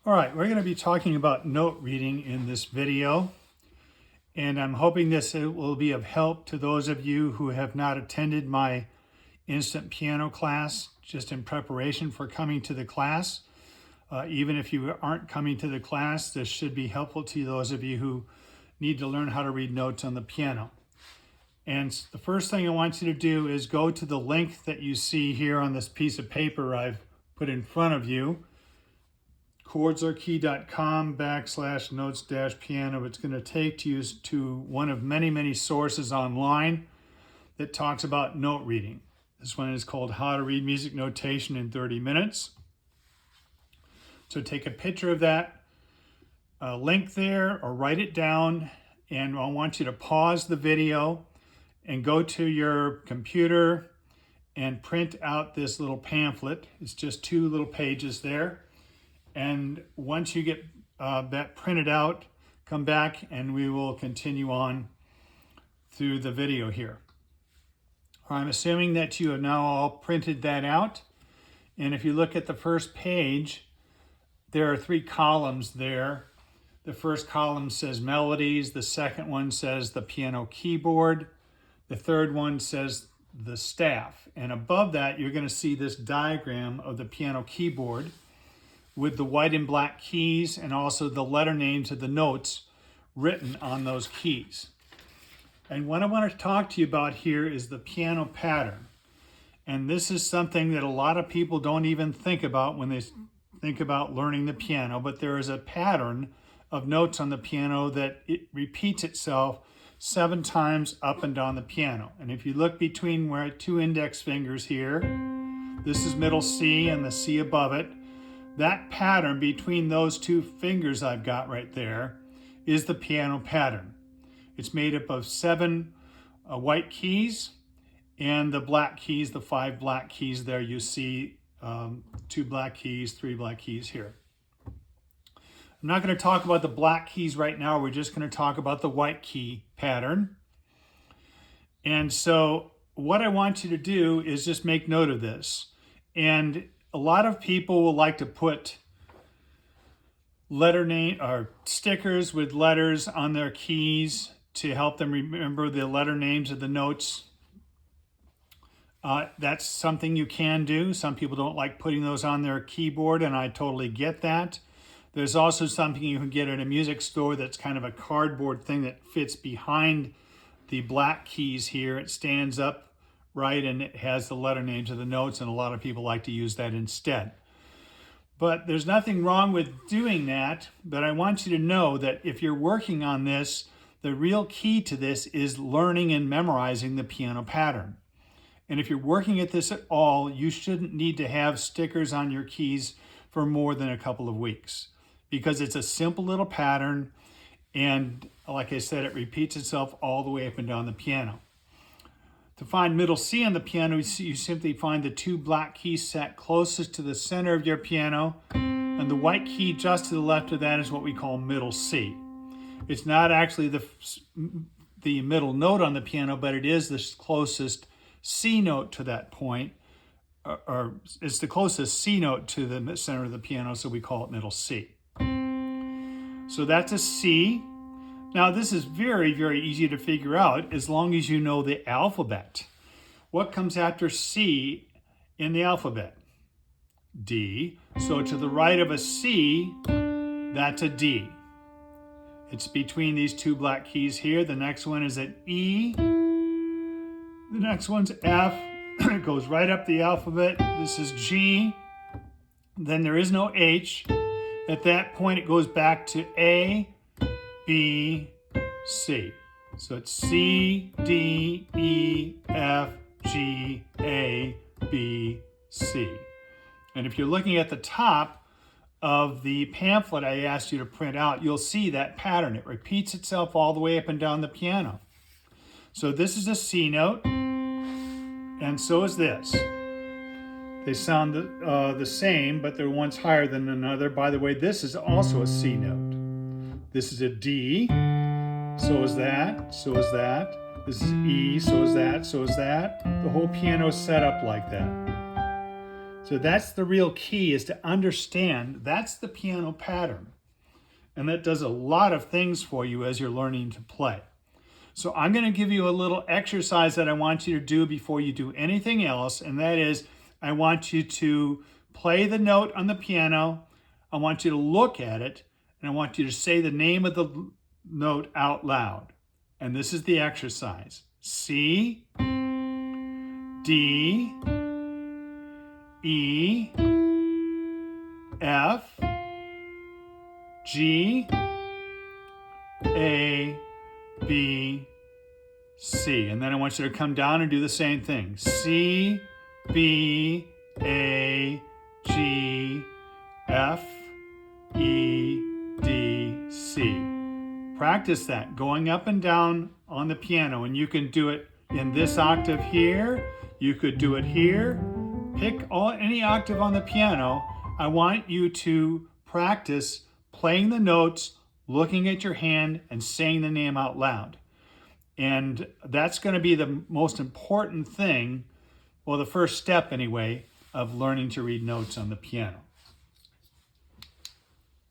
All right, we're going to be talking about note reading in this video, and I'm hoping this will be of help to those of you who have not attended my instant piano class just in preparation for coming to the class. Even if you aren't coming to the class, this should be helpful to those of you who need to learn how to read notes on the piano. And the first thing I want you to do is go to the link that you see here on this piece of paper I've put in front of you. chordsorkey.com/notes-piano. It's going to take you to one of many sources online that talks about note reading. This one is called How to Read Music Notation in 30 Minutes. So take a picture of that link there or write it down, and I want you to pause the video and go to your computer and print out this little pamphlet. It's just 2 little pages there. And once you get that printed out, come back and we will continue on through the video here. I'm assuming that you have now all printed that out. And if you look at the first page, there are 3 columns there. The first column says melodies. The second one says the piano keyboard. The third one says the staff. And above that, you're going to see this diagram of the piano keyboard with the white and black keys and also the letter names of the notes written on those keys. And what I want to talk to you about here is the piano pattern. And this is something that a lot of people don't even think about when they think about learning the piano, but there is a pattern of notes on the piano that it repeats itself 7 times up and down the piano. And if you look between where 2 index fingers here, this is middle C and the C above it. That pattern between those 2 fingers I've got right there is the piano pattern. It's made up of 7 white keys and the black keys, the 5 black keys there. You see 2 black keys, 3 black keys here. I'm not going to talk about the black keys right now. We're just going to talk about the white key pattern. And so what I want you to do is just make note of this. And a lot of people will like to put letter name or stickers with letters on their keys to help them remember the letter names of the notes. That's something you can do. Some people don't like putting those on their keyboard, and I totally get that. There's also something you can get at a music store that's kind of a cardboard thing that fits behind the black keys here. It stands up right, and it has the letter names of the notes, and a lot of people like to use that instead. But there's nothing wrong with doing that, but I want you to know that if you're working on this, the real key to this is learning and memorizing the piano pattern. And if you're working at this at all, you shouldn't need to have stickers on your keys for more than a couple of weeks, because it's a simple little pattern, and like I said, it repeats itself all the way up and down the piano. To find middle C on the piano, you simply find the 2 black keys set closest to the center of your piano, and the white key just to the left of that is what we call middle C. It's not actually the middle note on the piano, but it is the closest C note to that point, or it's the closest C note to the center of the piano, so we call it middle C. So that's a C. Now, this is very easy to figure out as long as you know the alphabet. What comes after C in the alphabet? D. So to the right of a C, that's a D. It's between these 2 black keys here. The next one is at E. The next one's F. It goes right up the alphabet. This is G. Then there is no H. At that point, it goes back to A, B, C. So it's C, D, E, F, G, A, B, C. And if you're looking at the top of the pamphlet I asked you to print out, you'll see that pattern. It repeats itself all the way up and down the piano. So this is a C note, and so is this. They sound the same, but they're one's higher than another. By the way, this is also a C note. This is a D, so is that, so is that. This is E, so is that, so is that. The whole piano is set up like that. So that's the real key, is to understand that's the piano pattern. And that does a lot of things for you as you're learning to play. So I'm going to give you a little exercise that I want you to do before you do anything else. And that is, I want you to play the note on the piano. I want you to look at it. And I want you to say the name of the note out loud. And this is the exercise. C, D, E, F, G, A, B, C. And then I want you to come down and do the same thing. C, B, A, G, F, E, D, C. Practice that, going up and down on the piano. And you can do it in this octave here. You could do it here. Pick any octave on the piano. I want you to practice playing the notes, looking at your hand, and saying the name out loud. And that's going to be the most important thing, well, the first step anyway, of learning to read notes on the piano.